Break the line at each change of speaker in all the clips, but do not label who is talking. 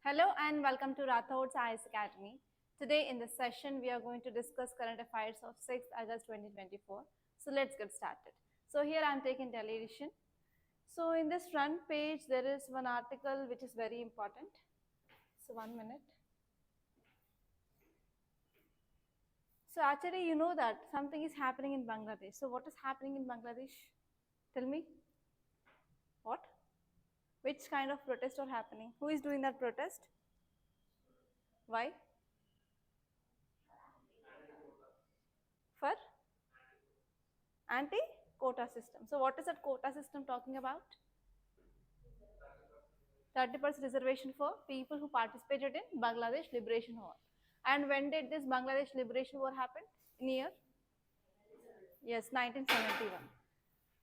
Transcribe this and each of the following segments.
Hello and welcome to Rathod's IAS Academy. Today in this session, we are going to discuss current affairs of 6th August 2024. So let's get started. So here I am taking Delhi edition. So in this front page, there is one article which is very important. So 1 minute. So actually, you know that something is happening in Bangladesh. So what is happening in Bangladesh? Tell me. What? Which kind of protest are happening? Who is doing that protest? Why? For anti-quota system. So what is that quota system talking about? 30% reservation for people who participated in Bangladesh Liberation War. And when did this Bangladesh Liberation War happen? In year? Yes, 1971.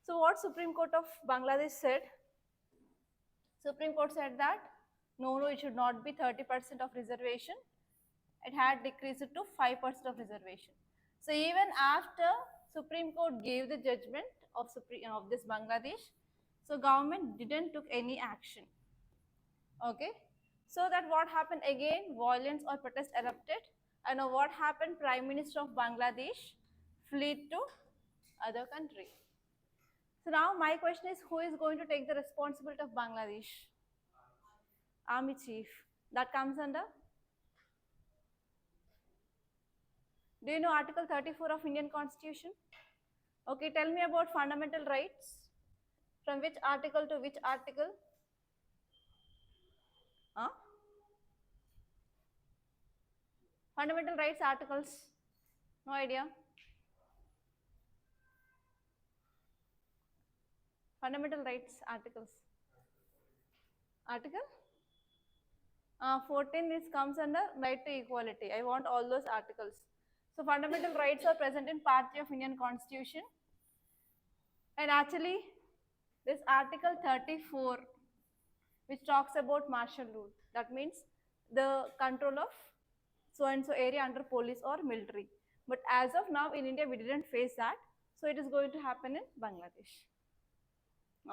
So what Supreme Court of Bangladesh said? Supreme Court said that no, it should not be 30% of reservation. It had decreased to 5% of reservation. So even after Supreme Court gave the judgment of this Bangladesh, so government didn't took any action. Okay, so that what happened again, violence or protest erupted, and what happened, Prime Minister of Bangladesh fled to other country. So now my question is, who is going to take the responsibility of Bangladesh? Army chief. That comes under, do you know Article 34 of Indian Constitution? Okay, tell me about fundamental rights. From which article to which article? Huh? Fundamental rights articles. No idea. Fundamental rights articles. Article 14 is comes under right to equality. I want all those articles. So fundamental rights are present in Part 3 of Indian Constitution. And actually, this Article 34, which talks about martial rule. That means the control of so and so area under police or military. But as of now, in India, we didn't face that. So it is going to happen in Bangladesh.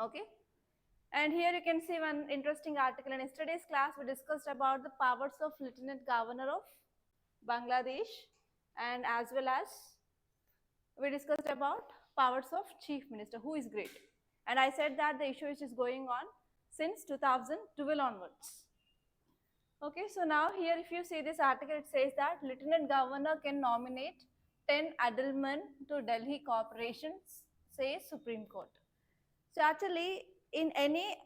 Okay. And here you can see one interesting article. In yesterday's class, we discussed about the powers of Lieutenant Governor of Bangladesh, and as well as we discussed about powers of Chief Minister, who is great. And I said that the issue is going on since 2012 onwards. Okay, so now here if you see this article, it says that Lieutenant Governor can nominate 10 adultmen to Delhi corporations, says Supreme Court. So actually, in any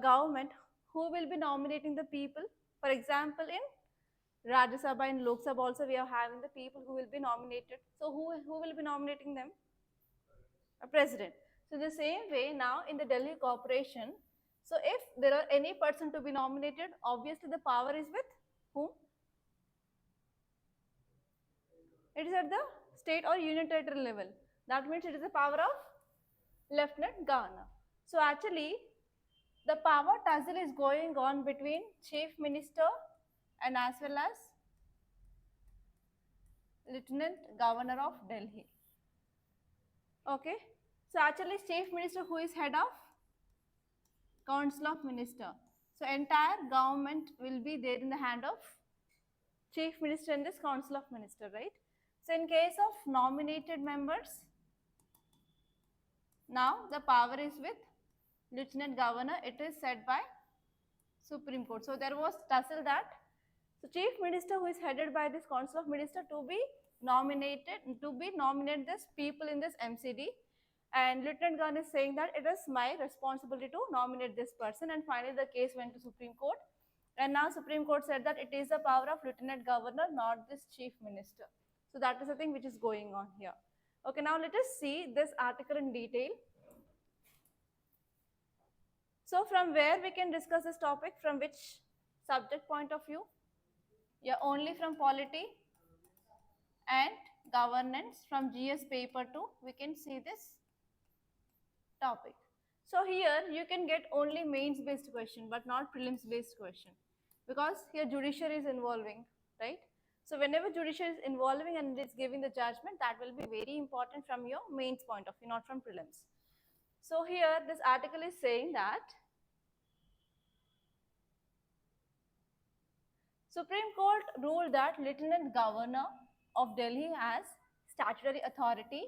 government, who will be nominating the people? For example, in Rajya Sabha and Lok Sabha also we are having the people who will be nominated. So who will be nominating them? A president. So the same way now in the Delhi corporation, so if there are any person to be nominated, obviously the power is with whom? It is at the state or union territory level. That means it is the power of Lieutenant Governor. So actually, the power tussle is going on between Chief Minister and as well as Lieutenant Governor of Delhi. Okay. So actually, Chief Minister who is head of Council of Minister. So entire government will be there in the hand of Chief Minister in this Council of Minister, right? So in case of nominated members, now the power is with Lieutenant Governor. It is set by Supreme Court. So there was tussle that so Chief Minister who is headed by this Council of Minister to be nominate this people in this MCD, and Lieutenant Governor is saying that it is my responsibility to nominate this person, and finally the case went to Supreme Court, and now Supreme Court said that it is the power of Lieutenant Governor, not this Chief Minister. So that is the thing which is going on here. Okay, now let us see this article in detail. So from where we can discuss this topic, from which subject point of view? Yeah, only from polity and governance, from GS paper 2 we can see this topic. So here you can get only mains based question but not prelims based question, because here judiciary is involving, right? So whenever judiciary is involving and it's giving the judgment, that will be very important from your mains point of view, not from prelims. So here this article is saying that Supreme Court ruled that Lieutenant Governor of Delhi has statutory authority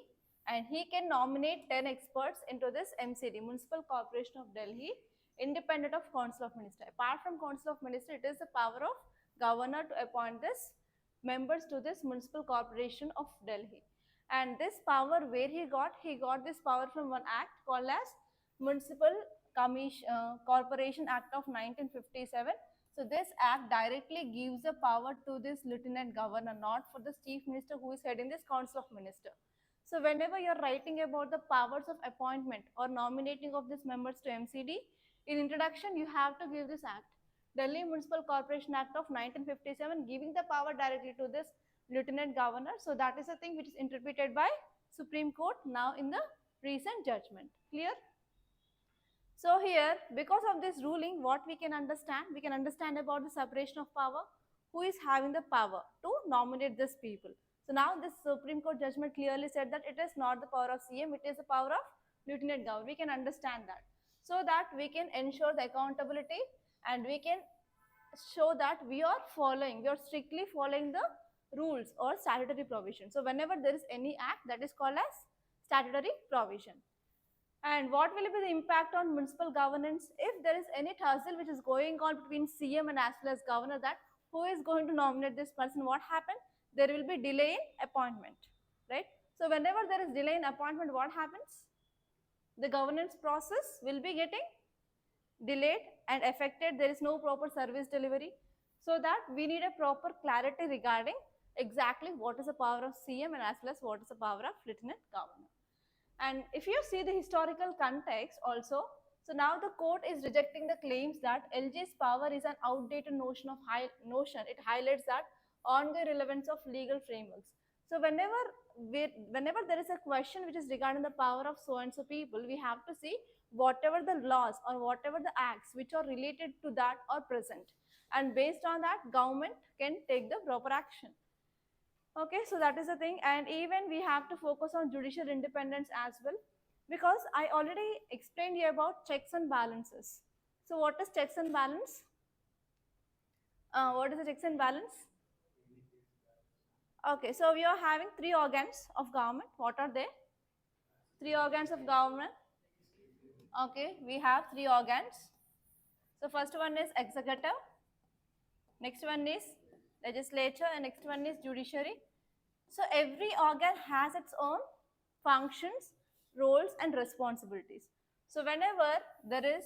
and he can nominate 10 experts into this MCD, Municipal Corporation of Delhi, independent of Council of Minister. Apart from Council of Minister, it is the power of Governor to appoint this members to this Municipal Corporation of Delhi. And this power, where he got this power from one act called as Municipal Corporation Act of 1957. So this act directly gives the power to this Lieutenant Governor, not for the Chief Minister who is heading this Council of Minister. So whenever you are writing about the powers of appointment or nominating of these members to MCD, in introduction you have to give this act. Delhi Municipal Corporation Act of 1957 giving the power directly to this Lieutenant Governor. So that is a thing which is interpreted by Supreme Court now in the recent judgment. Clear? So here, because of this ruling, what we can understand about the separation of power, who is having the power to nominate these people. So now this Supreme Court judgment clearly said that it is not the power of CM, it is the power of Lieutenant Governor. We can understand that. So that we can ensure the accountability and we can show that we are strictly following the rules or statutory provision. So whenever there is any act, that is called as statutory provision. And what will be the impact on municipal governance if there is any tussle which is going on between CM and as well as governor, that who is going to nominate this person? What happened? There will be delay in appointment, right? So whenever there is delay in appointment, what happens? The governance process will be getting delayed and affected. There is no proper service delivery. So that we need a proper clarity regarding exactly what is the power of CM and as well as what is the power of Lieutenant Governor. And if you see the historical context also, so now the court is rejecting the claims that LG's power is an outdated notion. It highlights that ongoing relevance of legal frameworks. So whenever there is a question which is regarding the power of so and so people, we have to see whatever the laws or whatever the acts which are related to that are present. And based on that, government can take the proper action. Okay, so that is the thing. And even we have to focus on judicial independence as well, because I already explained you about checks and balances. So what is checks and balance? What is the checks and balance? Okay, so we are having 3 organs of government. What are they? 3 organs of government. Okay, we have 3 organs. So first one is executive, next one is legislature, and next one is judiciary. So every organ has its own functions, roles and responsibilities. So whenever there is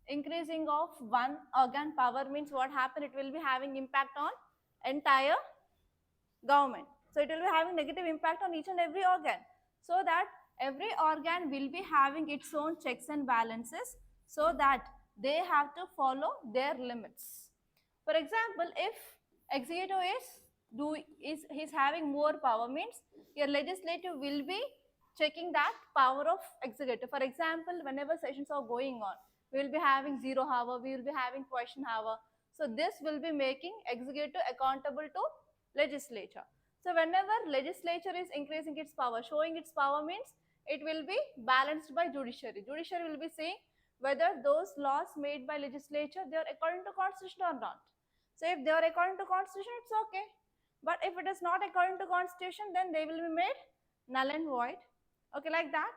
increasing of one organ power, means what happens? It will be having impact on entire government. So it will be having negative impact on each and every organ. So that every organ will be having its own checks and balances, so that they have to follow their limits. For example, if executive is having more power, means your legislative will be checking that power of executive. For example, whenever sessions are going on, we will be having 0 hour, we will be having question hour. So this will be making executive accountable to legislature. So whenever legislature is increasing its power, showing its power, means it will be balanced by judiciary. Judiciary will be saying whether those laws made by legislature, they are according to constitution or not. So if they are according to constitution, it's okay. But if it is not according to constitution, then they will be made null and void. Okay, like that.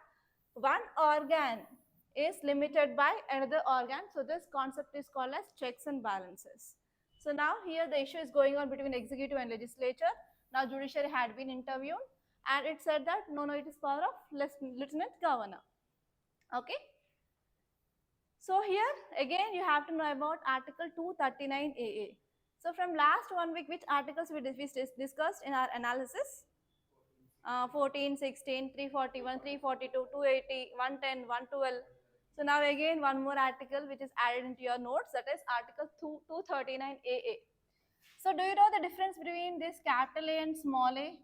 One organ is limited by another organ. So this concept is called as checks and balances. So now here the issue is going on between executive and legislature. Now judiciary had been interviewed and it said that no, it is power of Lieutenant Governor. Okay. So here again you have to know about Article 239 AA. So from last 1 week, which articles we discussed in our analysis? 14, 16, 341, 342, 280, 110, 112. So now again one more article which is added into your notes, that is Article 239 AA. So do you know the difference between this capital A and small a?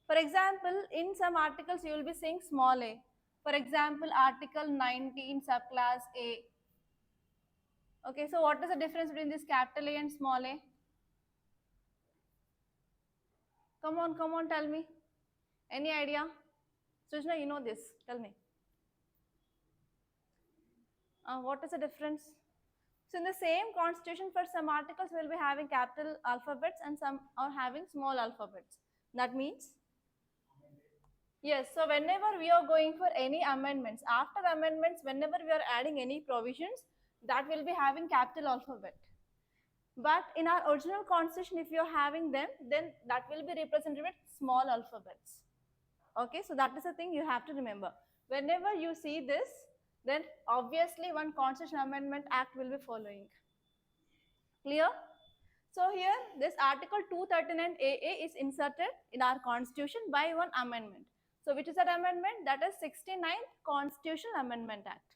For example, in some articles you will be saying small a. For example, Article 19 subclass A. Okay, so what is the difference between this capital A and small a? Come on, tell me. Any idea? Sujna, you know this. Tell me. What is the difference? So in the same constitution, for some articles we'll be having capital alphabets and some are having small alphabets. That means, yes, so whenever we are going for any amendments, after amendments, whenever we are adding any provisions, that will be having capital alphabet. But in our original constitution, if you're having them, then that will be represented with small alphabets. Okay, so that is the thing you have to remember. Whenever you see this, then obviously one Constitution Amendment Act will be following. Clear? So here this Article 239 AA is inserted in our Constitution by one amendment. So which is that amendment? That is 69th Constitutional Amendment Act.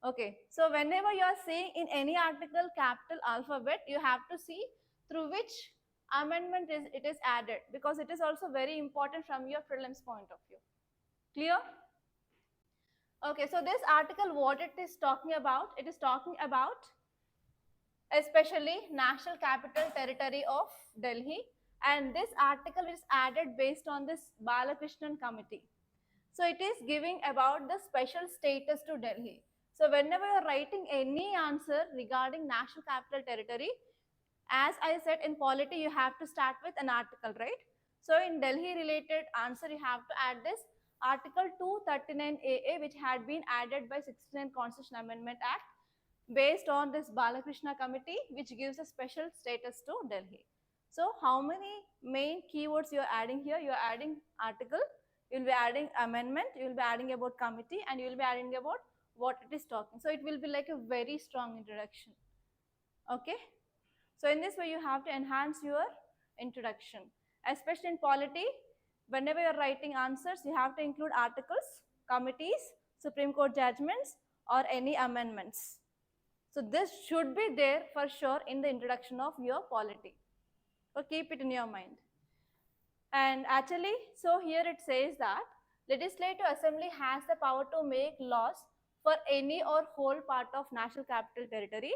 Okay, so whenever you are seeing in any article capital alphabet, you have to see through which amendment it is added, because it is also very important from your prelims point of view. Clear? Okay, so this article, what it is talking about, it is talking about especially National Capital Territory of Delhi, and this article is added based on this Balakrishnan committee. So it is giving about the special status to Delhi. So whenever you are writing any answer regarding National Capital Territory, as I said, in polity you have to start with an article, right? So in Delhi related answer you have to add this Article 239 AA, which had been added by 69th Constitution Amendment Act based on this Balakrishna committee, which gives a special status to Delhi. So how many main keywords you are adding here? You are adding article, you will be adding amendment, you will be adding about committee, and you will be adding about what it is talking. So it will be like a very strong introduction. Okay. So in this way you have to enhance your introduction, especially in polity. Whenever you are writing answers, you have to include articles, committees, Supreme Court judgments, or any amendments. So this should be there for sure in the introduction of your polity. So keep it in your mind. And actually, so here it says that Legislative Assembly has the power to make laws for any or whole part of National Capital Territory,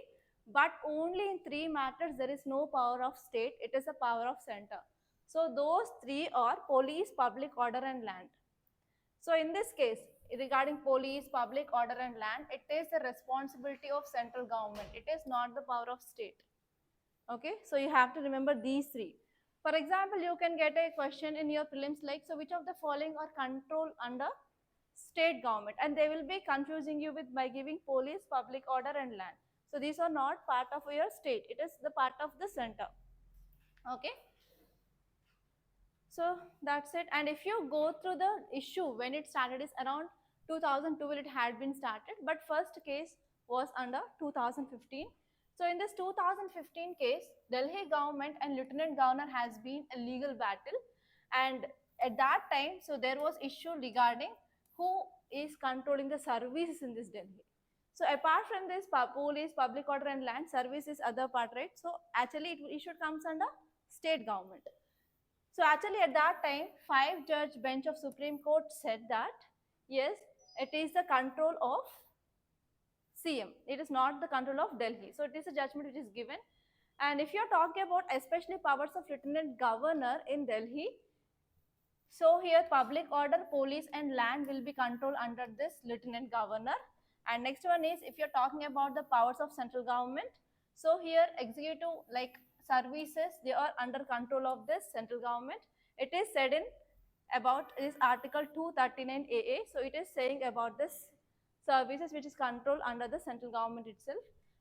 but only in three matters there is no power of state, it is a power of center. So those three are police, public order and land. So in this case, regarding police, public order and land, it is the responsibility of central government. It is not the power of state. Okay, so you have to remember these three. For example, you can get a question in your prelims like, so which of the following are controlled under state government? And they will be confusing you with by giving police, public order and land. So these are not part of your state. It is the part of the center. Okay. So that's it. And if you go through the issue when it started is around 2012 it had been started, but first case was under 2015. So in this 2015 case, Delhi government and Lieutenant Governor has been a legal battle, and at that time, so there was issue regarding who is controlling the services in this Delhi. So apart from this police, public order and land, service is other part, right? So actually it should comes under state government. So actually at that time, 5-judge bench of Supreme Court said that, yes, it is the control of CM. It is not the control of Delhi. So it is a judgment which is given. And if you are talking about especially powers of Lieutenant Governor in Delhi, so here public order, police and land will be controlled under this Lieutenant Governor. And next one is if you're talking about the powers of central government, so here executive like services, they are under control of this central government. It is said in about this Article 239 AA. So it is saying about this services which is controlled under the central government itself.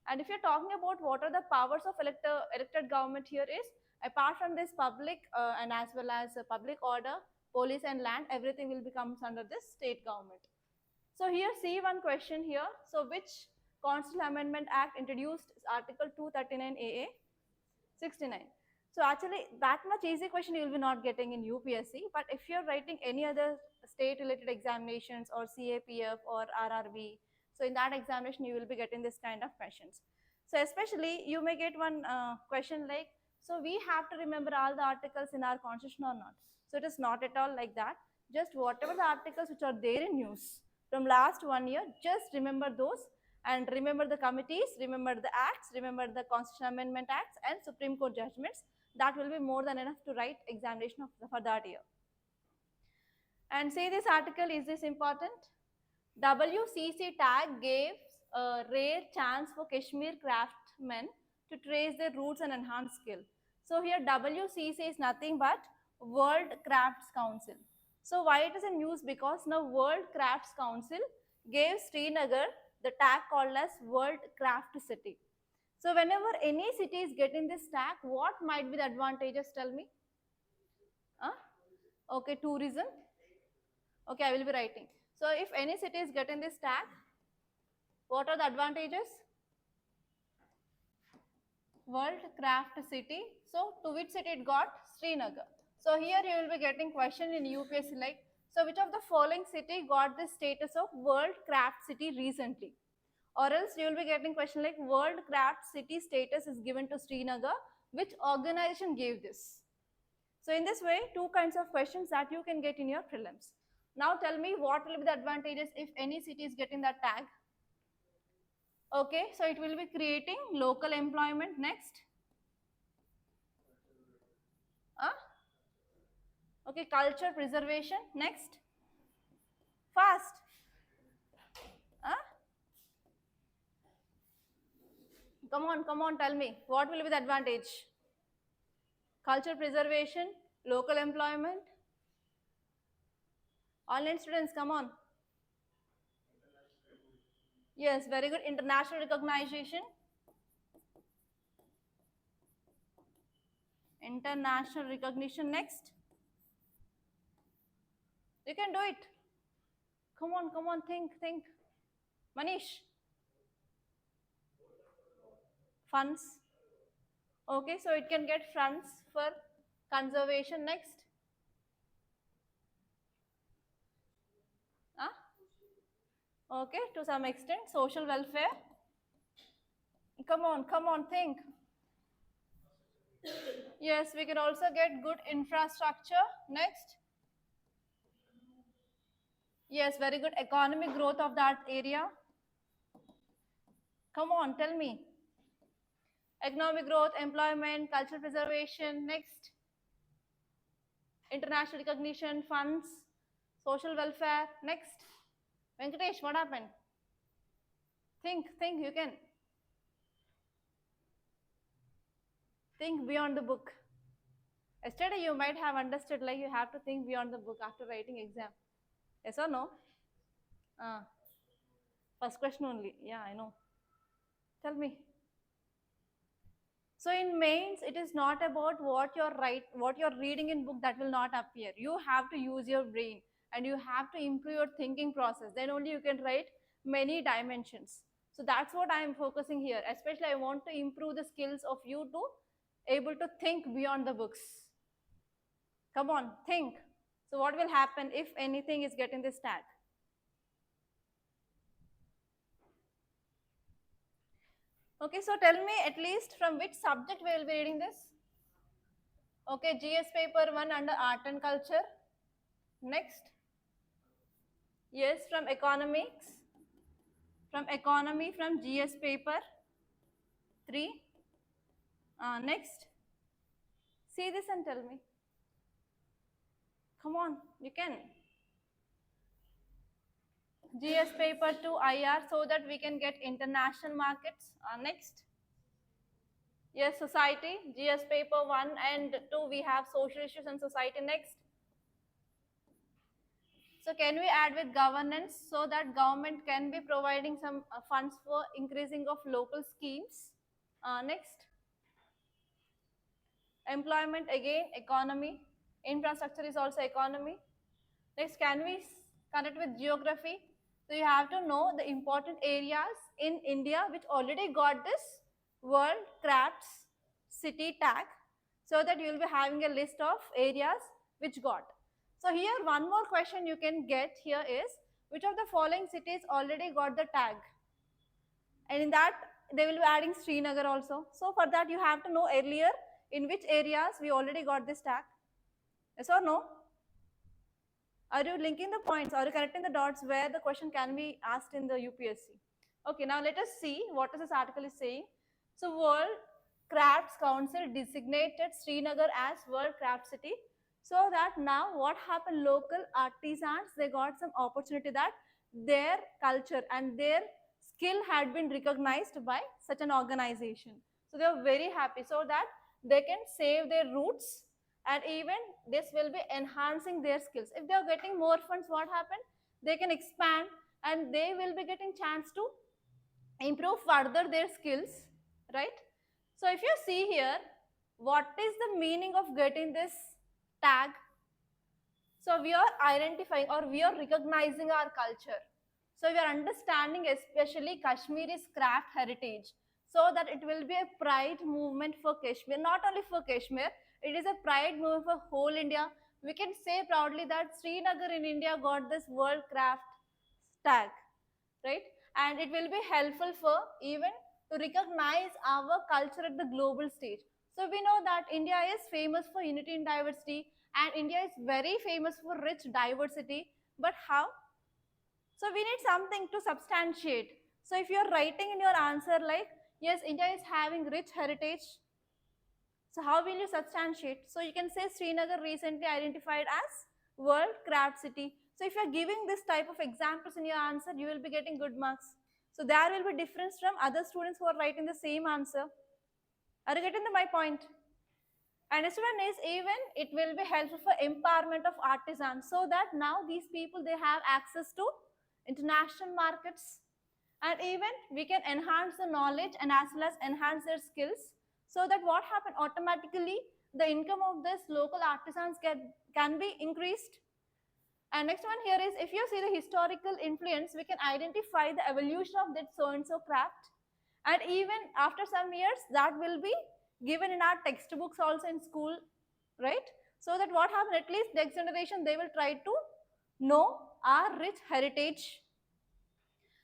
And if you're talking about what are the powers of elected government here is, apart from this public and as well as public order, police and land, everything will become under this state government. So here see one question here. So which Constitutional Amendment Act introduced Article 239 AA? 69. So actually that much easy question you will be not getting in UPSC, but if you're writing any other state related examinations or CAPF or RRB, so in that examination you will be getting this kind of questions. So especially you may get one question like, so we have to remember all the articles in our constitution or not? So it is not at all like that. Just whatever the articles which are there in news from last 1 year, just remember those and remember the committees, remember the acts, remember the Constitutional Amendment Acts and Supreme Court judgments. That will be more than enough to write examination for that year. And say this article, is this important? WCC tag gave a rare chance for Kashmir craft men to trace their roots and enhance skill. So here WCC is nothing but World Crafts Council. So why it is in news? Because now World Crafts Council gave Srinagar the tag called as World Craft City. So whenever any city is getting this tag, what might be the advantages? Tell me. Okay, tourism. Okay, I will be writing. So if any city is getting this tag, what are the advantages? World Craft City. So to which city it got? Srinagar. So here you will be getting question in UPSC like, so which of the following city got the status of World Craft City recently? Or else you will be getting question like World Craft City status is given to Srinagar. Which organization gave this? So in this way, two kinds of questions that you can get in your prelims. Now tell me what will be the advantages if any city is getting that tag? Okay, so it will be creating local employment. Next. Okay, culture preservation. Next. Fast. Come on, tell me. What will be the advantage? Culture preservation, local employment. Online students, come on. Yes, very good. International recognition. International recognition. Next. You can do it. Come on, think. Manish. Funds. Okay, so it can get funds for conservation. Next. Okay, to some extent, social welfare. Come on, think. Yes, we can also get good infrastructure. Next. Yes, very good economic growth of that area. Come on, tell me. Economic growth, employment, cultural preservation. Next. International recognition, funds, social welfare. Next. Venkatesh, what happened? Think, you can. Think beyond the book. Yesterday you might have understood like you have to think beyond the book after writing exam. Yes or no? First question only. Yeah, I know. Tell me. So in mains, it is not about what you're reading in book that will not appear. You have to use your brain and you have to improve your thinking process. Then only you can write many dimensions. So that's what I am focusing here. Especially I want to improve the skills of you to able to think beyond the books. Come on, think. So what will happen if anything is getting this tag? Okay, so tell me at least from which subject we will be reading this? Okay, GS paper 1 under art and culture. Next. Yes, from economics. From economy from GS paper 3. Next. See this and tell me. Come on, you can. GS paper 2 IR so that we can get international markets. Next. Yes, society. GS paper 1 and 2 we have social issues and society. Next. So can we add with governance so that government can be providing some funds for increasing of local schemes? Next. Employment again, economy. Infrastructure is also economy. Next, can we connect with geography? So you have to know the important areas in India which already got this World Crafts City tag, so that you will be having a list of areas which got. So here one more question you can get here is, which of the following cities already got the tag? And in that they will be adding Srinagar also. So for that you have to know earlier in which areas we already got this tag. Yes or no? Are you linking the points? Are you connecting the dots where the question can be asked in the UPSC? Okay, now let us see what this article is saying. So World Crafts Council designated Srinagar as World Craft City. So that now what happened, local artisans, they got some opportunity that their culture and their skill had been recognized by such an organization. So they are very happy so that they can save their roots, and even this will be enhancing their skills. If they are getting more funds, what happened? They can expand and they will be getting chance to improve further their skills, right? So if you see here, what is the meaning of getting this tag? So we are identifying or we are recognizing our culture. So we are understanding especially Kashmiri's craft heritage, so that it will be a pride movement for Kashmir, not only for Kashmir, it is a pride movement for whole India. We can say proudly that Srinagar in India got this World Craft tag, right? And it will be helpful for even to recognize our culture at the global stage. So we know that India is famous for unity in diversity, and India is very famous for rich diversity. But how? So we need something to substantiate. So if you're writing in your answer like, yes, India is having rich heritage, so how will you substantiate? So you can say Srinagar recently identified as World Craft City. So if you're giving this type of examples in your answer, you will be getting good marks. So there will be difference from other students who are writing the same answer. Are you getting my point? And next one is even it will be helpful for empowerment of artisans, so that now these people they have access to international markets, and even we can enhance the knowledge and as well as enhance their skills, so that what happen automatically the income of this local artisans can be increased. And next one here is if you see the historical influence, we can identify the evolution of that so and so craft, and even after some years that will be given in our textbooks also in school, right? So that what happen, at least next generation they will try to know our rich heritage.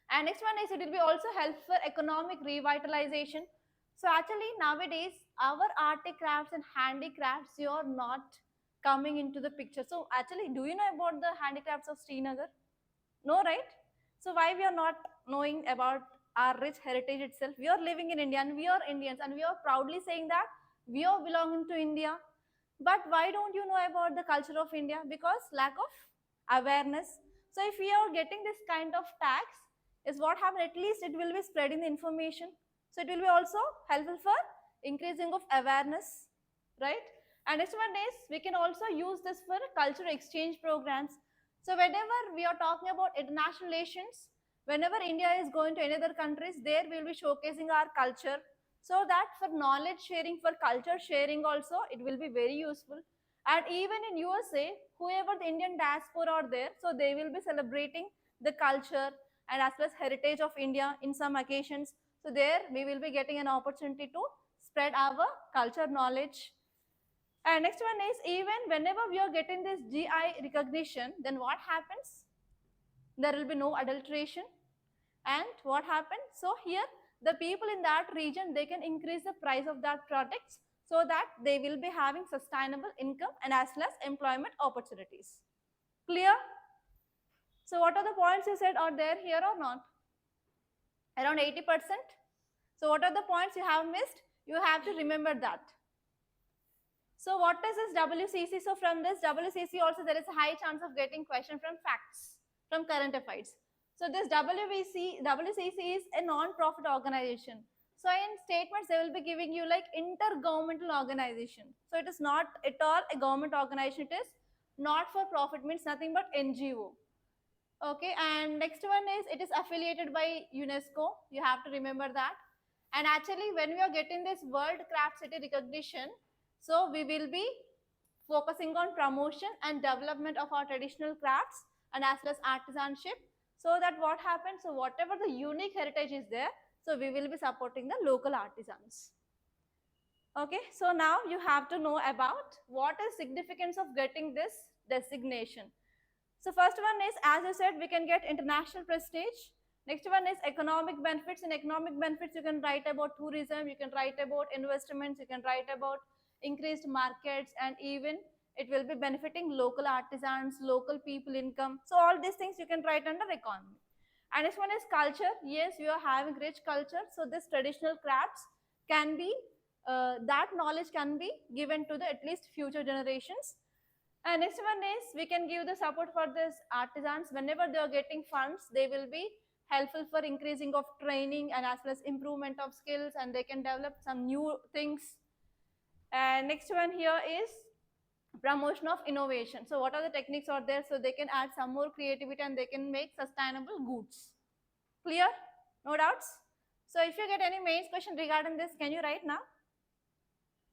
And next one is it will be also help for economic revitalization. So actually nowadays our crafts and handicrafts, you are not coming into the picture. So actually, do you know about the handicrafts of Srinagar? No, right? So why we are not knowing about our rich heritage itself? We are living in India and we are Indians and we are proudly saying that we are belonging to India. But why don't you know about the culture of India? Because lack of awareness. So if we are getting this kind of tax, is what happen, at least it will be spreading the information. So it will be also helpful for increasing of awareness, right? And next one is we can also use this for cultural exchange programs. So whenever we are talking about international relations, whenever India is going to another countries, there we will be showcasing our culture, so that for knowledge sharing, for culture sharing also, it will be very useful. And even in USA, whoever the Indian diaspora are there, so they will be celebrating the culture and as well as heritage of India in some occasions. So there we will be getting an opportunity to spread our culture knowledge. And next one is even whenever we are getting this GI recognition, then what happens? There will be no adulteration. And what happens? So here the people in that region, they can increase the price of that products, so that they will be having sustainable income and as well as employment opportunities. Clear? So what are the points you said are there here or not? Around 80%. So what are the points you have missed? You have to remember that. So what is this WCC? So from this WCC also there is a high chance of getting question from facts, from current affairs. So this WCC is a non-profit organization. So in statements they will be giving you like intergovernmental organization. So it is not at all a government organization. It is not for profit, means nothing but NGO. Okay, and next one is it is affiliated by UNESCO. You have to remember that. And actually when we are getting this World Craft City recognition, so we will be focusing on promotion and development of our traditional crafts and as well as artisanship, so that what happens, so whatever the unique heritage is there, so we will be supporting the local artisans. Okay, so now you have to know about what is significance of getting this designation. So first one is, as I said, we can get international prestige. Next one is economic benefits. In economic benefits, you can write about tourism, you can write about investments, you can write about increased markets, and even it will be benefiting local artisans, local people income. So all these things you can write under economy. And next one is culture. Yes, we are having rich culture. So this traditional crafts can be, that knowledge can be given to the at least future generations. And next one is we can give the support for this artisans. Whenever they are getting funds, they will be helpful for increasing of training and as well as improvement of skills, and they can develop some new things. And next one here is promotion of innovation. So what are the techniques out there? So they can add some more creativity and they can make sustainable goods. Clear? No doubts? So if you get any mains question regarding this, can you write now?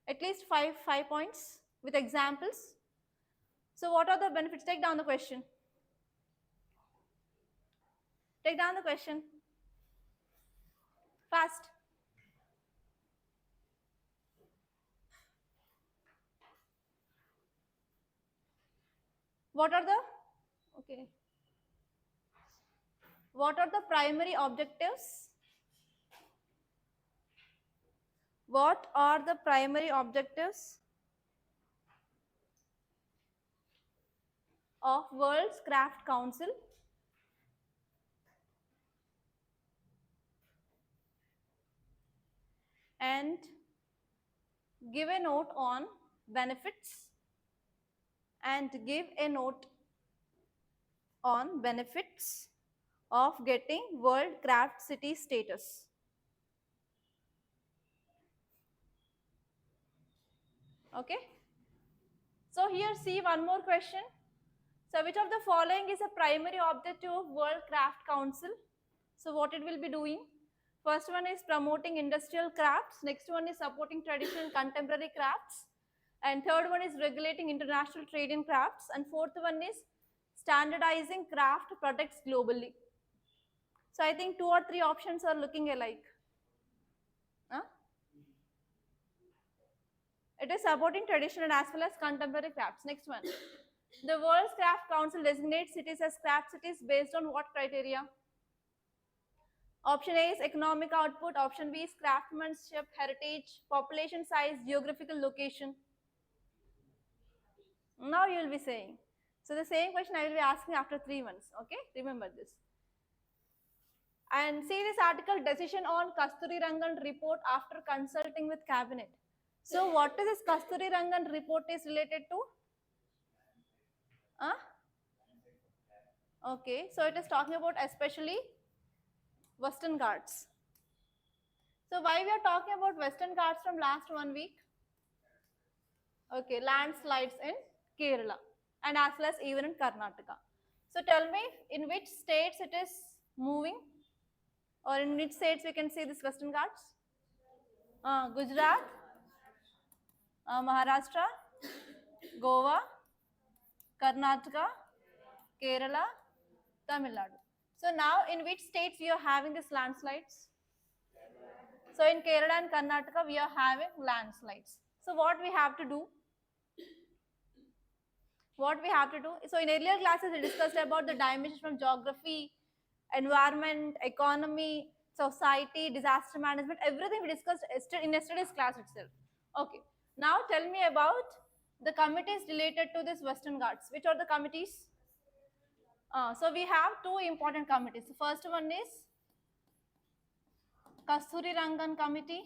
At least five points with examples. So what are the benefits? Take down the question. Take down the question. Fast. What are the, okay. What are the primary objectives? What are the primary objectives of World's Craft Council? And give a note on benefits and give a note on benefits of getting World Craft City status. Okay. So here see one more question. So which of the following is a primary objective of World Craft Council? So what it will be doing? First one is promoting industrial crafts. Next one is supporting traditional and contemporary crafts. And third one is regulating international trade in crafts. And fourth one is standardizing craft products globally. So I think 2 or 3 options are looking alike. Huh? It is supporting traditional as well as contemporary crafts. Next one. The World's Craft Council designates cities as craft cities based on what criteria? Option A is economic output. Option B is craftsmanship, heritage, population size, geographical location. Now you will be saying. So the same question I will be asking after 3 months. Okay, remember this. And see this article, decision on Kasturi Rangan report after consulting with cabinet. So what is this Kasturi Rangan report is related to? Okay, so it is talking about especially Western Ghats. So why we are talking about Western Ghats from last 1 week? Okay, landslides in Kerala and as well as even in Karnataka. So tell me, in which states it is moving, or in which states we can see this Western Ghats? Gujarat, Maharashtra, Goa, Karnataka, Kerala, Tamil Nadu. So now in which states we are having these landslides? So in Kerala and Karnataka we are having landslides. So what we have to do? What we have to do? So in earlier classes we discussed about the dimensions from geography, environment, economy, society, disaster management, everything we discussed in yesterday's class itself. Okay. Now tell me about the committees related to this Western Ghats. Which are the committees? So we have 2 important committees. The first one is Kasturi Rangan Committee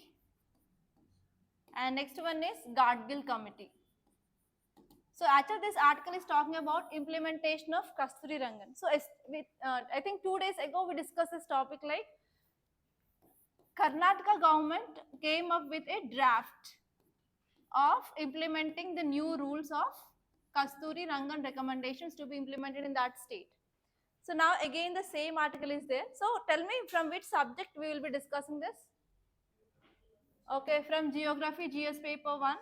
and next one is Gadgil Committee. So actually this article is talking about implementation of Kasturi Rangan. So I think 2 days ago we discussed this topic, like Karnataka government came up with a draft of implementing the new rules of Kasturi Rangan recommendations to be implemented in that state. So now again the same article is there. So tell me from which subject we will be discussing this? Okay, from geography, GS paper 1.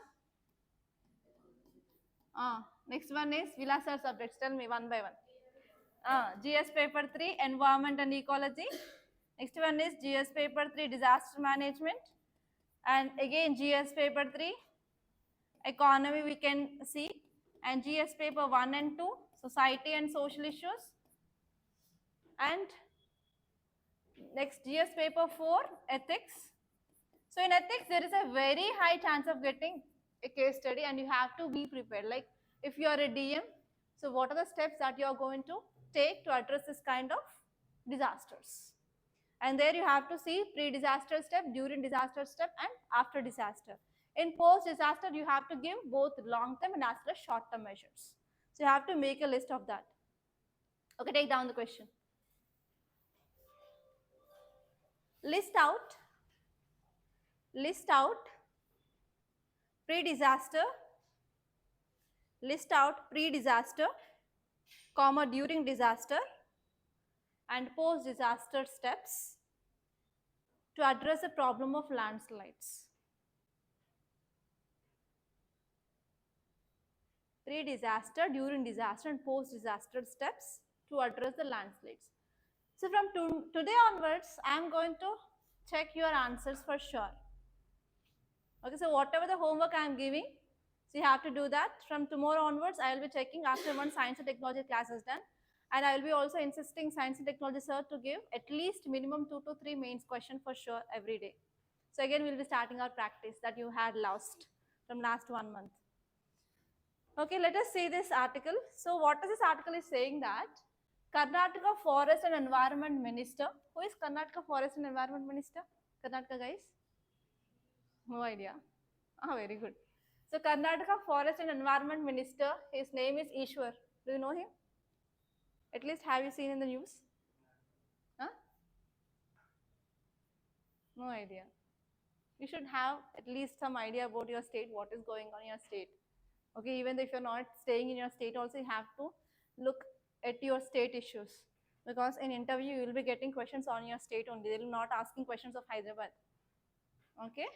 Next one is Vilasar subjects. Tell me one by one. GS paper 3, environment and ecology. Next one is GS paper 3, disaster management. And again GS paper 3, economy we can see. And GS paper 1 and 2, society and social issues. And next GS paper 4, ethics. So in ethics there is a very high chance of getting a case study and you have to be prepared. Like if you are a DM, so what are the steps that you are going to take to address this kind of disasters? And there you have to see pre-disaster step, during disaster step and after disaster. In post-disaster you have to give both long-term and as well as short-term measures. So you have to make a list of that. Okay, take down the question. list out pre-disaster, list out pre-disaster, comma during disaster and post-disaster steps to address the problem of landslides. Pre-disaster, during disaster and post-disaster steps to address the landslides. So from today onwards, I am going to check your answers for sure. Okay, so whatever the homework I am giving, so you have to do that. From tomorrow onwards, I will be checking after one science and technology class is done. And I will be also insisting science and technology sir to give at least minimum 2 to 3 mains question for sure every day. So again, we'll be starting our practice that you had lost from last 1 month. Okay, let us see this article. So what is this article is saying that Karnataka Forest and Environment Minister, who is Karnataka Forest and Environment Minister? Karnataka guys? No idea. Ah, very good. So Karnataka Forest and Environment Minister, his name is Ishwar. Do you know him? At least have you seen in the news? Huh? No idea. You should have at least some idea about your state, what is going on in your state. Okay, even if you're not staying in your state also, you have to look at your state issues. Because in interview, you will be getting questions on your state only. They will not asking questions of Hyderabad. Okay.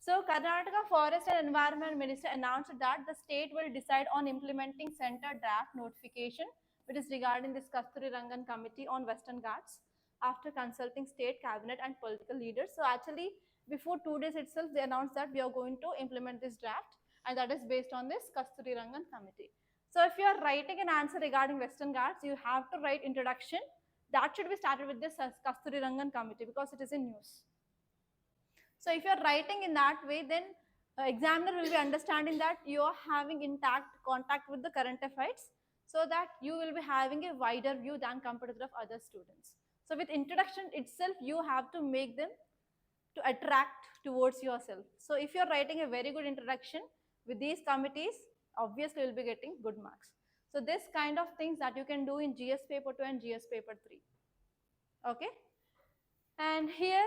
So Karnataka Forest and Environment Minister announced that the state will decide on implementing center draft notification, which is regarding this Kasturi Rangan Committee on Western Ghats after consulting state cabinet and political leaders. So actually, before 2 days itself, they announced that we are going to implement this draft, and that is based on this Kasturi Rangan Committee. So if you are writing an answer regarding Western Ghats, you have to write introduction. That should be started with this Kasturi Rangan Committee because it is in news. So if you are writing in that way, then examiner will be understanding that you are having intact contact with the current affairs, so that you will be having a wider view than compared to the other students. So with introduction itself, you have to make them to attract towards yourself. So if you are writing a very good introduction with these committees, obviously you will be getting good marks. So this kind of things that you can do in GS paper 2 and GS paper 3. Okay. And here,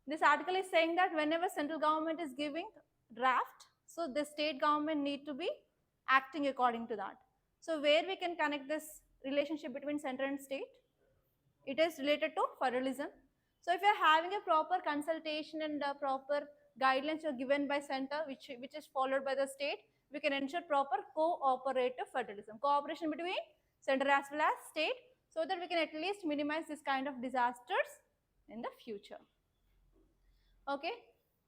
this article is saying that whenever central government is giving draft, so the state government need to be acting according to that. So where we can connect this relationship between center and state? It is related to federalism. So if you are having a proper consultation and proper guidelines are given by center, which is followed by the state, we can ensure proper cooperative federalism, cooperation between center as well as state, so that we can at least minimize this kind of disasters in the future. Okay,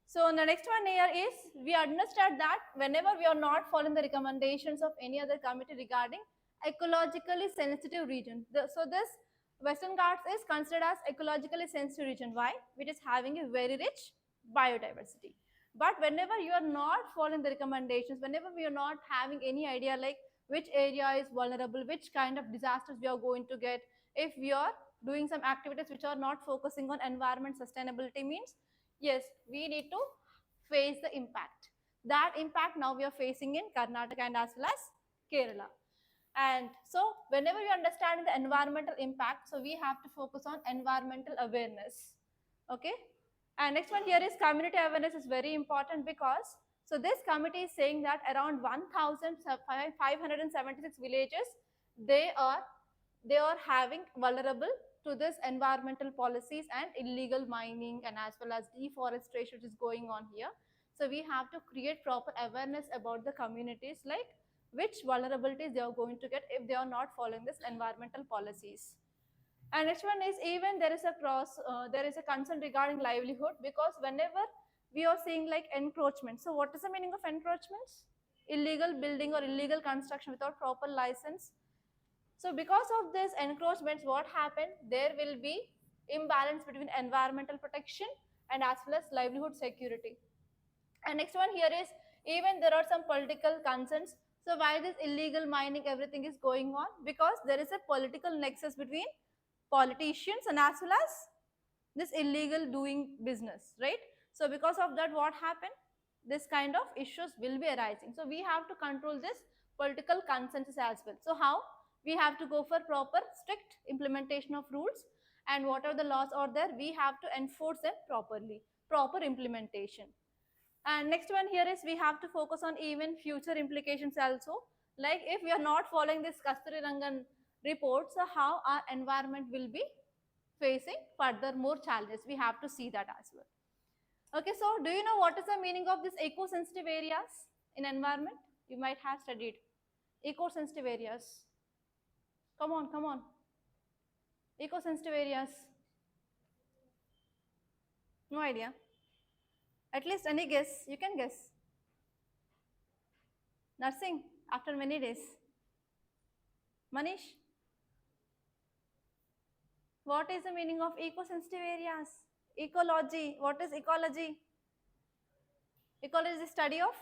so the next one here is, we understand that whenever we are not following the recommendations of any other committee regarding ecologically sensitive region, so this Western Ghats is considered as ecologically sensitive region. Why? It is having a very rich biodiversity. But whenever you are not following the recommendations, whenever we are not having any idea like which area is vulnerable, which kind of disasters we are going to get, if we are doing some activities which are not focusing on environment sustainability, means yes, we need to face the impact. That impact now we are facing in Karnataka and as well as Kerala. And so whenever you understand the environmental impact, so we have to focus on environmental awareness. Okay. And next one here is community awareness is very important, because so this committee is saying that around 1,576 villages, they are having vulnerable to this environmental policies and illegal mining and as well as deforestation which is going on here. So we have to create proper awareness about the communities, like which vulnerabilities they are going to get if they are not following this environmental policies. And next one is, even there is a concern regarding livelihood, because whenever we are seeing like encroachment. So what is the meaning of encroachments? Illegal building or illegal construction without proper license. So because of this encroachments, what happened? There will be imbalance between environmental protection and as well as livelihood security. And next one here is, even there are some political concerns. So why this illegal mining, everything is going on? Because there is a political nexus between politicians and as well as this illegal doing business, right? So because of that, what happened? This kind of issues will be arising. So we have to control this political consensus as well. So how? We have to go for proper strict implementation of rules, and whatever the laws are there, we have to enforce them properly, proper implementation. And next one here is we have to focus on even future implications also. Like if we are not following this Kasturirangan report, so how our environment will be facing further more challenges. We have to see that as well. Okay, so do you know what is the meaning of this eco-sensitive areas in environment? You might have studied eco-sensitive areas. Come on, come on. Eco-sensitive areas. No idea. At least any guess? You can guess. Nursing after many days. Manish, what is the meaning of eco-sensitive areas? Ecology. What is ecology? Ecology is the study of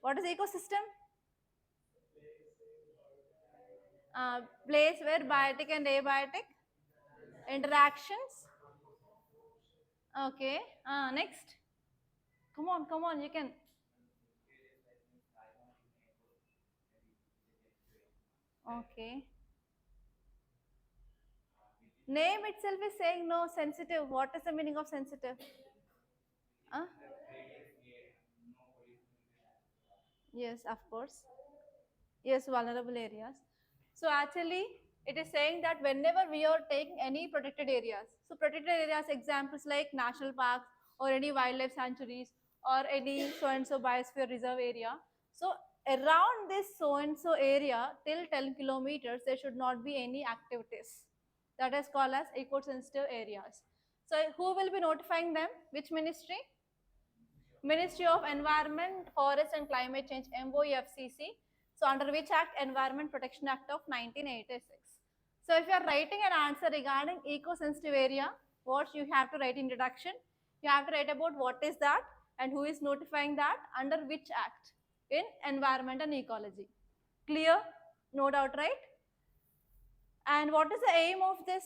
what is ecosystem? Place where biotic and abiotic interactions. Okay. Next. Come on, you can. Okay. Name itself is saying no, sensitive. What is the meaning of sensitive? Uh? Yes, of course. Yes, vulnerable areas. So actually, it is saying that whenever we are taking any protected areas, so protected areas examples like national parks or any wildlife sanctuaries or any so and so biosphere reserve area. So around this so and so area till 10 kilometers, there should not be any activities. That is called as eco-sensitive areas. So who will be notifying them? Which ministry? Ministry of Environment, Forest and Climate Change, MOEFCC. So under which act? Environment Protection Act of 1986. So if you are writing an answer regarding eco-sensitive area, what you have to write introduction? You have to write about what is that and who is notifying that, under which act in environment and ecology. Clear? No doubt, right? And what is the aim of this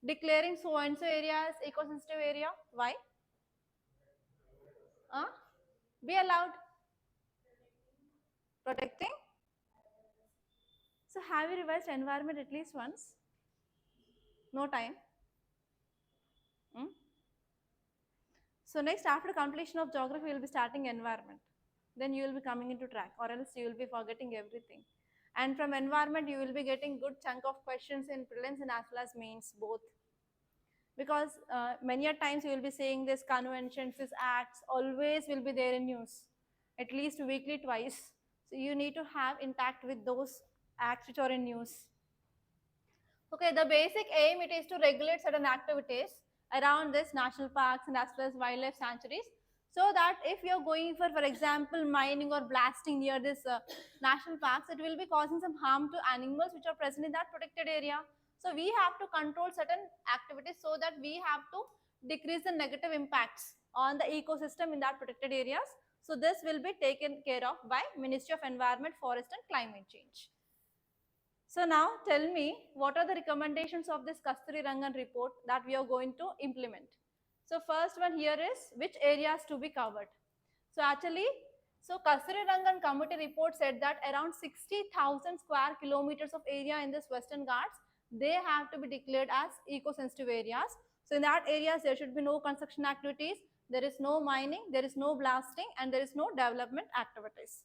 declaring so and so area as eco-sensitive area? Why? Be allowed. Protecting. So have you revised environment at least once? No time. Hmm? So next, after completion of geography, you will be starting environment. Then you will be coming into track, or else you will be forgetting everything. And from environment, you will be getting good chunk of questions in prelims and as well as mains both. Because many a times you will be saying this conventions, this acts, always will be there in news, at least weekly twice. So you need to have intact with those acts which are in news. Okay, the basic aim it is to regulate certain activities around this national parks and as well as wildlife sanctuaries, so that if you are going for example, mining or blasting near this national parks, it will be causing some harm to animals which are present in that protected area. So we have to control certain activities so that we have to decrease the negative impacts on the ecosystem in that protected areas. So this will be taken care of by Ministry of Environment, Forest and Climate Change. So now tell me, what are the recommendations of this Kasturirangan report that we are going to implement? So first one here is which areas to be covered. So actually, so Kasturirangan committee report said that around 60,000 square kilometers of area in this Western Ghats, they have to be declared as eco-sensitive areas. So in that areas, there should be no construction activities, there is no mining, there is no blasting, and there is no development activities.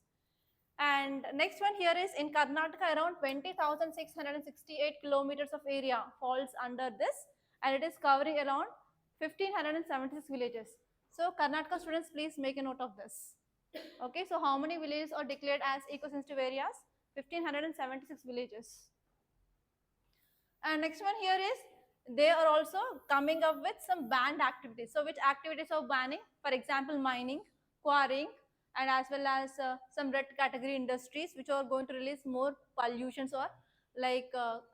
And next one here is in Karnataka, around 20,668 kilometers of area falls under this, and it is covering around 1,576 villages. So Karnataka students, please make a note of this. Okay, so how many villages are declared as eco-sensitive areas? 1,576 villages. And next one here is they are also coming up with some banned activities. So which activities are banning? For example, mining, quarrying, and as well as some red category industries which are going to release more pollutions or like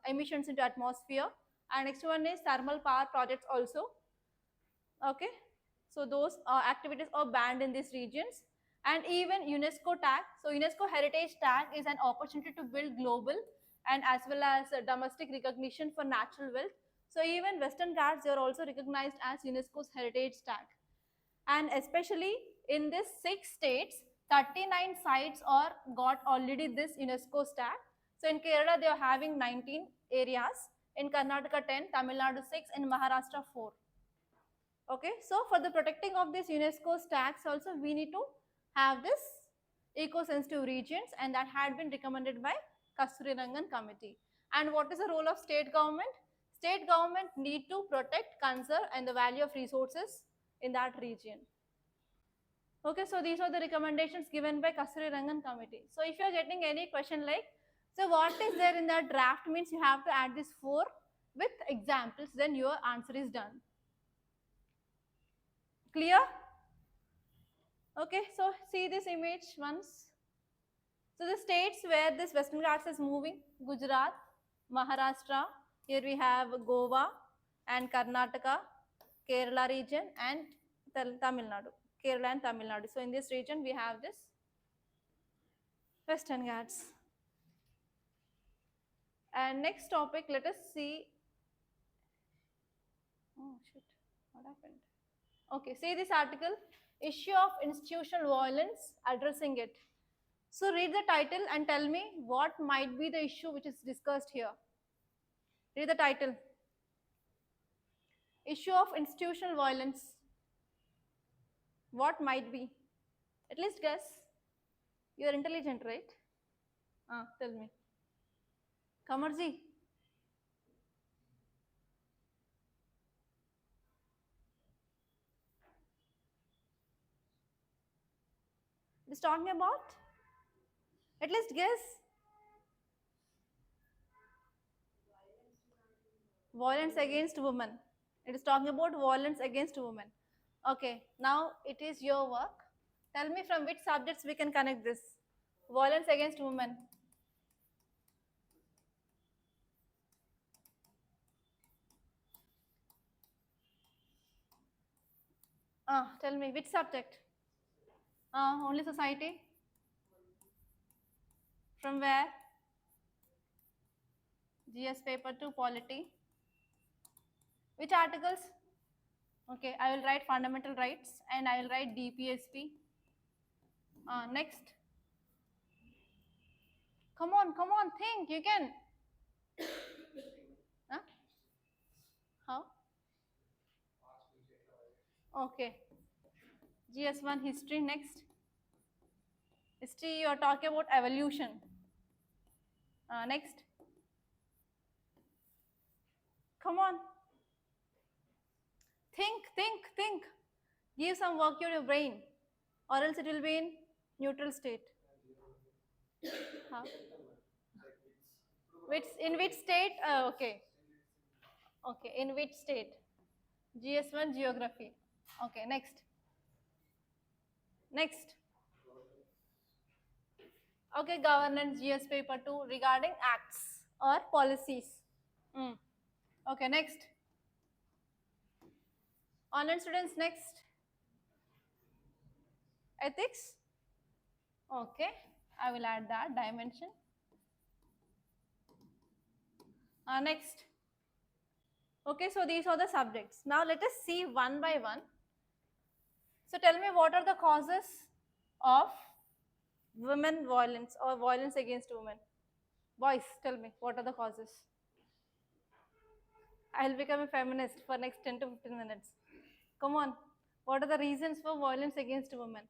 emissions into atmosphere. And next one is thermal power projects also. Okay, so those activities are banned in these regions. And even UNESCO tag. So UNESCO heritage tag is an opportunity to build global and as well as domestic recognition for natural wealth. So even Western Ghats, they are also recognized as UNESCO's heritage tag. And especially in these 6 states, 39 sites are got already this UNESCO tag. So in Kerala, they are having 19 areas. in Karnataka 10, Tamil Nadu 6, in Maharashtra 4. Okay, so for the protecting of this UNESCO's tags also we need to have this eco-sensitive regions, and that had been recommended by Kasturirangan committee. And what is the role of state government? State government need to protect, conserve and the value of resources in that region. Okay, so these are the recommendations given by Kasturirangan committee. So if you are getting any question like, so what is there in that draft means you have to add this 4 with examples, then your answer is done. Clear? Okay, so see this image once. So the states where this Western Ghats is moving, Gujarat, Maharashtra, here we have Goa and Karnataka, Kerala region and Tamil Nadu, Kerala and Tamil Nadu. So in this region we have this Western Ghats. And next topic, let us see. Oh shit, what happened? Okay, see this article, issue of institutional violence, addressing it. So read the title and tell me what might be the issue which is discussed here. Read the title. Issue of institutional violence. What might be? At least guess. You are intelligent, right? Tell me. Kamarji. It is talking about? At least guess. Violence against women. It is talking about violence against women. Okay, now it is your work. Tell me from which subjects we can connect this. Violence against women. Tell me which subject? Only society. From where? GS paper 2 polity. Which articles? Okay, I will write fundamental rights and I will write DPSP. Next. Come on, think, you can. Huh? How? Okay. GS1 history, next. History, you are talking about evolution. Next. Come on. Think. Give some work to your brain, or else it will be in neutral state. Huh? In which state? Okay. Okay, in which state? GS1 geography. Okay, next. Okay, governance GS paper 2 regarding acts or policies. Okay, next. Online students, next. Ethics. Okay, I will add that dimension. Next. Okay, so these are the subjects. Now let us see one by one. So tell me, what are the causes of women violence or violence against women? Boys, tell me, what are the causes? I'll become a feminist for next 10 to 15 minutes. Come on, what are the reasons for violence against women?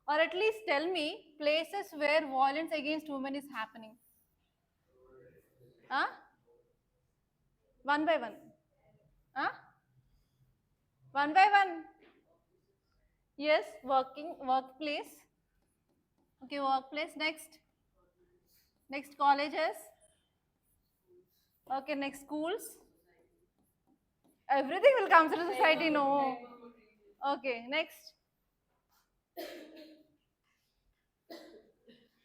Or at least tell me places where violence against women is happening. Huh? One by one. Huh? One by one. Yes, workplace. Okay, workplace. Next colleges. Okay, next schools. Everything will come to the society, no. Okay, next.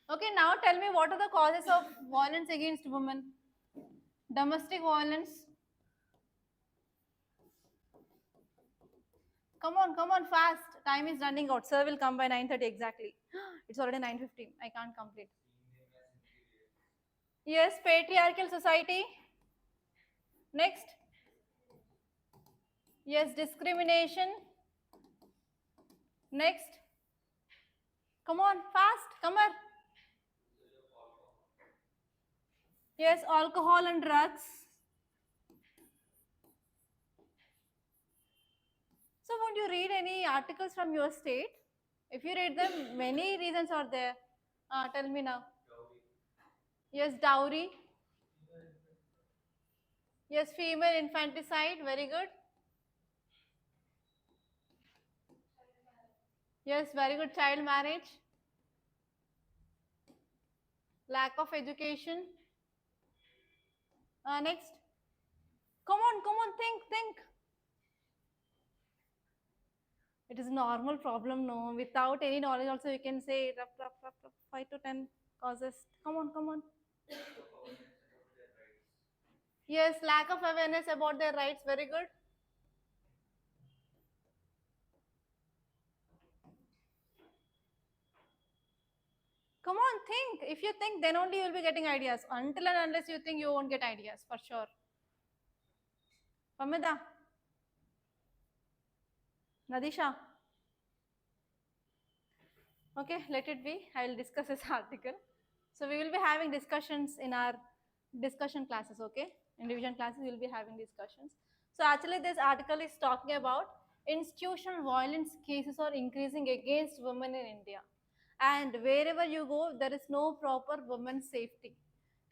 Okay, now tell me, what are the causes of violence against women? Domestic violence. Come on, fast. Time is running out. Sir will come by 9:30 exactly. It's already 9:15. I can't complete. Yes, patriarchal society. Next. Yes, discrimination. Next. Come on, fast. Come on. Yes, alcohol and drugs. So won't you read any articles from your state? If you read them, many reasons are there. Tell me now. Yes, dowry. Yes, female infanticide. Very good. Yes, very good. Child marriage. Lack of education. Next. Come on, think. It is a normal problem, no. Without any knowledge, also you can say rough, 5 to 10 causes. Come on. Yes, lack of awareness about their rights. Very good. Come on, think. If you think, then only you will be getting ideas. Until and unless you think, you won't get ideas for sure. Pamida, Nadisha. Okay, let it be. I will discuss this article. So we will be having discussions in our discussion classes, okay? In division classes, we will be having discussions. So actually, this article is talking about institutional violence cases are increasing against women in India. And wherever you go, there is no proper women's safety.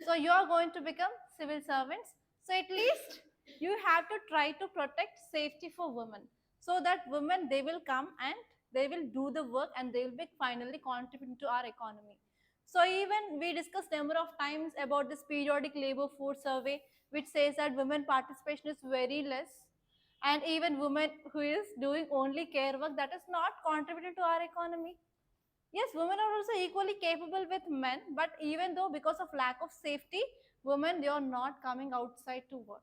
So you are going to become civil servants. So at least you have to try to protect safety for women, so that women, they will come and they will do the work and they will be finally contributing to our economy. So even we discussed number of times about this periodic labor force survey, which says that women participation is very less, and even women who is doing only care work, that is not contributing to our economy. Yes, women are also equally capable with men, but even though because of lack of safety, women, they are not coming outside to work.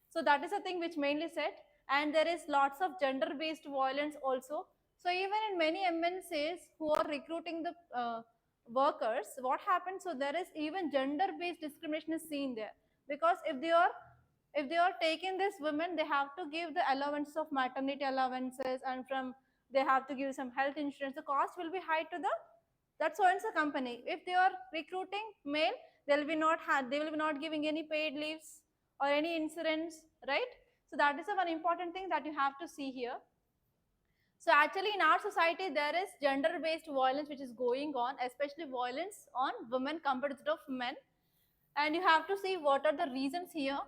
So that is a thing which mainly said, and there is lots of gender-based violence also. So even in many MNCs who are recruiting the workers, what happens? So there is even gender-based discrimination is seen there, because if they are taking this women, they have to give the allowance of maternity allowances, and from they have to give some health insurance. The cost will be high to the that so and so company. If they are recruiting male, they will be not giving any paid leaves or any insurance, right? So that is the one important thing that you have to see here. So actually in our society, there is gender based violence which is going on, especially violence on women compared to of men. And you have to see what are the reasons here.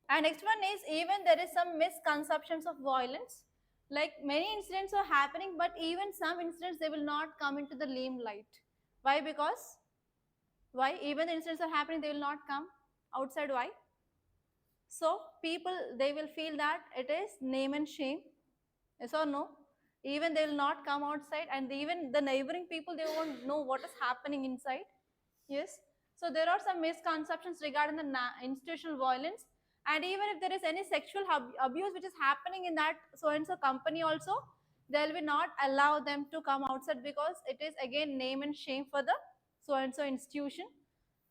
And next one is, even there is some misconceptions of violence. Like many incidents are happening, but even some incidents, they will not come into the limelight. Why? Because why? Even the incidents are happening, they will not come outside. Why? So people, they will feel that it is name and shame. Yes or no? Even they will not come outside, and even the neighboring people, they won't know what is happening inside. Yes. So there are some misconceptions regarding the institutional violence, and even if there is any sexual abuse which is happening in that so and so company also, they will not allow them to come outside, because it is again name and shame for the so and so institution.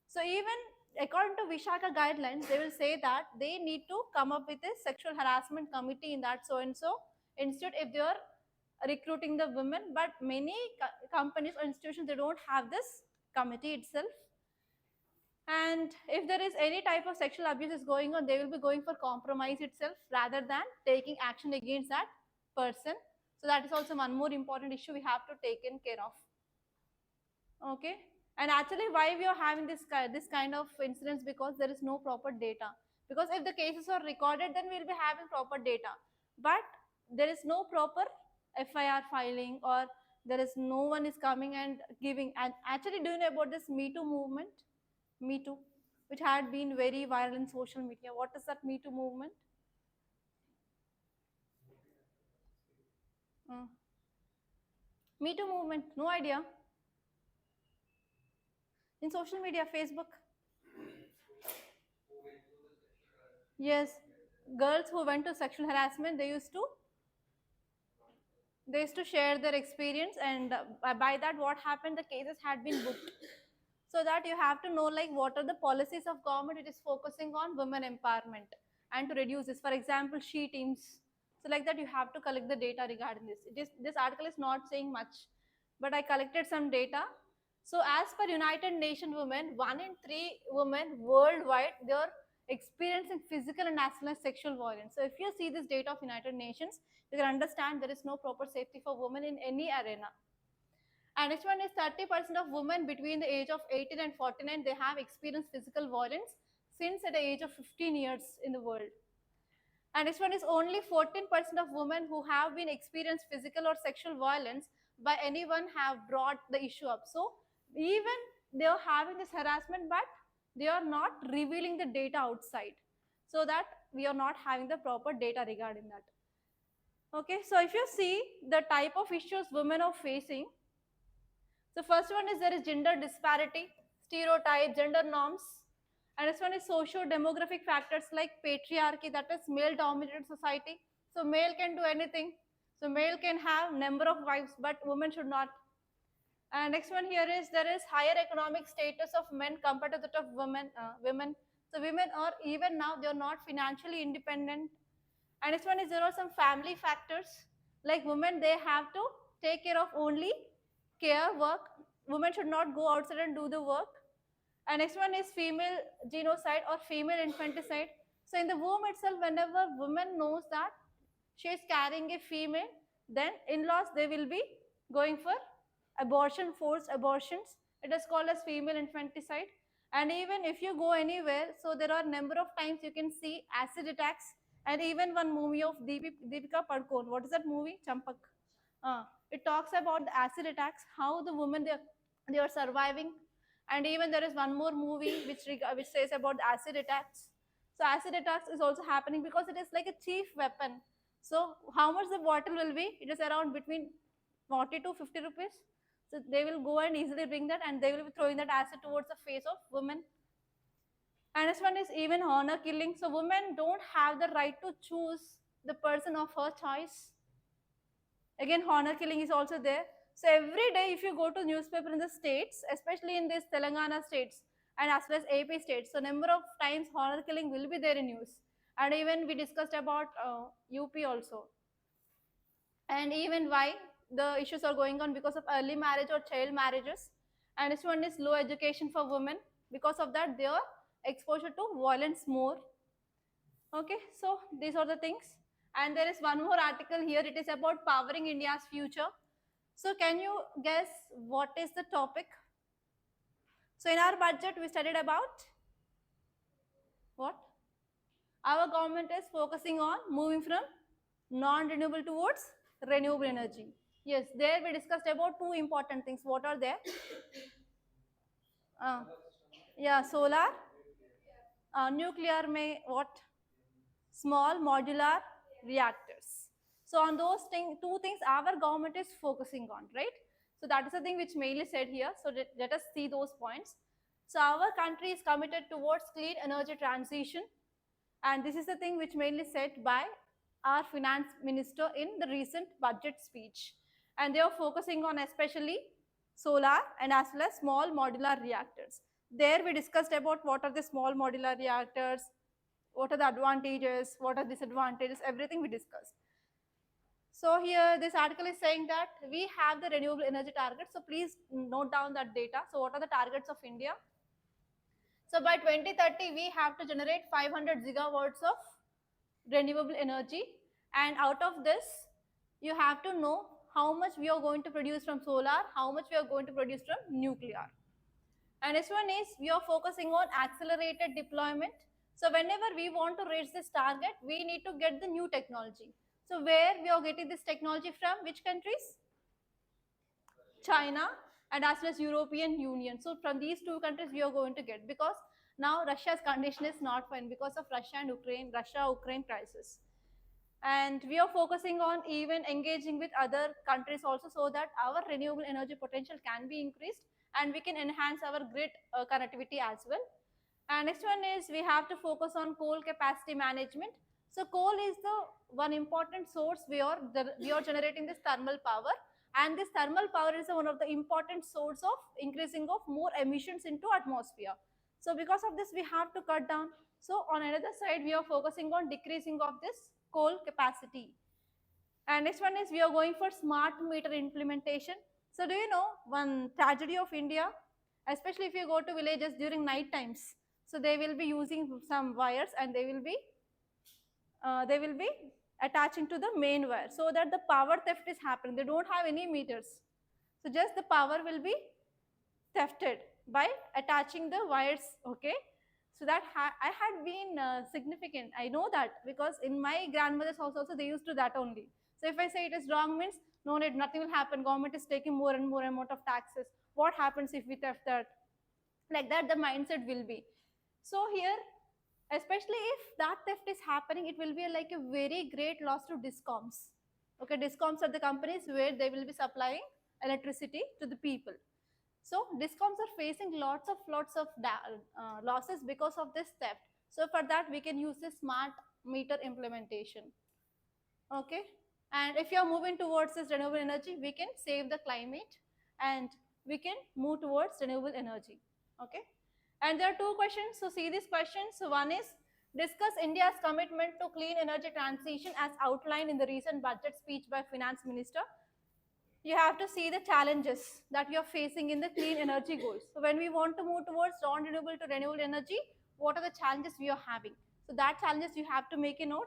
So even according to Vishaka guidelines, they will say that they need to come up with a sexual harassment committee in that so and so institute if they are recruiting the women. But many companies or institutions, they don't have this committee itself. And if there is any type of sexual abuse is going on, they will be going for compromise itself rather than taking action against that person. So that is also one more important issue we have to take care of. Okay. And actually, why we are having this kind of incidents? Because there is no proper data. Because if the cases are recorded, then we'll be having proper data. But there is no proper FIR filing, or there is no one is coming and giving. And actually, do you know about this Me Too movement? Me Too, which had been very viral in social media. What is that Me Too movement? Uh, Me Too movement, no idea. In social media, Facebook. Yes, girls who went to sexual harassment, they used to share their experience, and by that, what happened? The cases had been booked. So that you have to know, like, what are the policies of government which is focusing on women empowerment and to reduce this. For example, she teams. So like that, you have to collect the data regarding this. This article is not saying much, but I collected some data. So as per United Nations Women, 1 in 3 women worldwide, they are experiencing physical and as well as sexual violence. So if you see this data of United Nations, you can understand there is no proper safety for women in any arena. And next one is 30% of women between the age of 18 and 49, they have experienced physical violence since at the age of 15 years in the world. And next one is only 14% of women who have been experienced physical or sexual violence by anyone have brought the issue up. So even they are having this harassment, but they are not revealing the data outside, so that we are not having the proper data regarding that. Okay, so if you see the type of issues women are facing, so first one is there is gender disparity, stereotype, gender norms, and this one is socio-demographic factors like patriarchy, that is male-dominated society. So male can do anything. So male can have number of wives, but women should not. And next one here is there is higher economic status of men compared to that of women. So women are even now they are not financially independent. And next one is there are some family factors like women they have to take care of only care work. Women should not go outside and do the work. And next one is female genocide or female infanticide. So in the womb itself, whenever woman knows that she is carrying a female, then in-laws they will be going for abortion, forced abortions. It is called as female infanticide. And even if you go anywhere, so there are number of times you can see acid attacks. And even one movie of Deepika Padukone. What is that movie? Champak. It talks about the acid attacks, how the women they are surviving. And even there is one more movie which says about acid attacks. So acid attacks is also happening because it is like a chief weapon. So how much the bottle will be? It is around between 40 to 50 rupees. So they will go and easily bring that, and they will be throwing that acid towards the face of women. And this one is even honor killing. So women don't have the right to choose the person of her choice. Again, honor killing is also there. So every day if you go to newspaper in the states, especially in this Telangana states and as well as AP states, so number of times honor killing will be there in news. And even we discussed about UP also. And even why the issues are going on because of early marriage or child marriages. And this one is low education for women. Because of that, their exposure to violence more. Okay, so these are the things. And there is one more article here. It is about powering India's future. So can you guess what is the topic? So in our budget, we studied about what? Our government is focusing on moving from non-renewable towards renewable energy. Yes, there we discussed about two important things. What are there? Yeah, solar, nuclear may what? Small modular reactors. So on those two things our government is focusing on, right? So that is the thing which mainly said here. So let us see those points. So our country is committed towards clean energy transition, and this is the thing which mainly said by our finance minister in the recent budget speech. And they are focusing on especially solar and as well as small modular reactors. There we discussed about what are the small modular reactors, what are the advantages, what are disadvantages, everything we discussed. So here this article is saying that we have the renewable energy targets. So please note down that data. So what are the targets of India? So by 2030, we have to generate 500 gigawatts of renewable energy. And out of this, you have to know how much we are going to produce from solar, how much we are going to produce from nuclear. And this one is we are focusing on accelerated deployment. So whenever we want to reach this target, we need to get the new technology. So where we are getting this technology from? Which countries? China and as well as European Union. So from these two countries we are going to get, because now Russia's condition is not fine because of Russia-Ukraine crisis. And we are focusing on even engaging with other countries also, so that our renewable energy potential can be increased and we can enhance our grid connectivity as well. And next one is we have to focus on coal capacity management. So coal is the one important source we are generating this thermal power, and this thermal power is one of the important source of increasing of more emissions into atmosphere. So because of this we have to cut down. So on another side we are focusing on decreasing of this coal capacity. And next one is we are going for smart meter implementation. So do you know one tragedy of India, especially if you go to villages during night times? So they will be using some wires and they will be attaching to the main wire so that the power theft is happening. They don't have any meters. So just the power will be thefted by attaching the wires, okay? So that I had been significant. I know that because in my grandmother's house also they used to that only. So if I say it is wrong means no need, nothing will happen. Government is taking more and more amount of taxes. What happens if we theft that? Like that the mindset will be. So here, especially if that theft is happening, it will be like a very great loss to discoms. Okay, discoms are the companies where they will be supplying electricity to the people. So discoms are facing lots of losses because of this theft. So for that we can use the smart meter implementation. Okay, and if you are moving towards this renewable energy, we can save the climate and we can move towards renewable energy. Okay, and there are two questions. So see these questions. So one is, discuss India's commitment to clean energy transition as outlined in the recent budget speech by Finance Minister. You have to see the challenges that you're facing in the clean energy goals. So when we want to move towards non-renewable to renewable energy, what are the challenges we are having? So that challenges you have to make a note.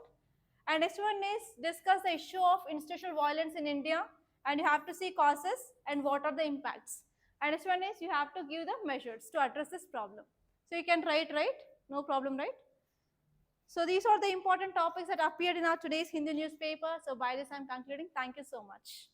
And next one is, discuss the issue of institutional violence in India, and you have to see causes and what are the impacts. And next one is, you have to give the measures to address this problem. So you can write, right? No problem, right? So these are the important topics that appeared in our today's Hindu newspaper. So by this I'm concluding. Thank you so much.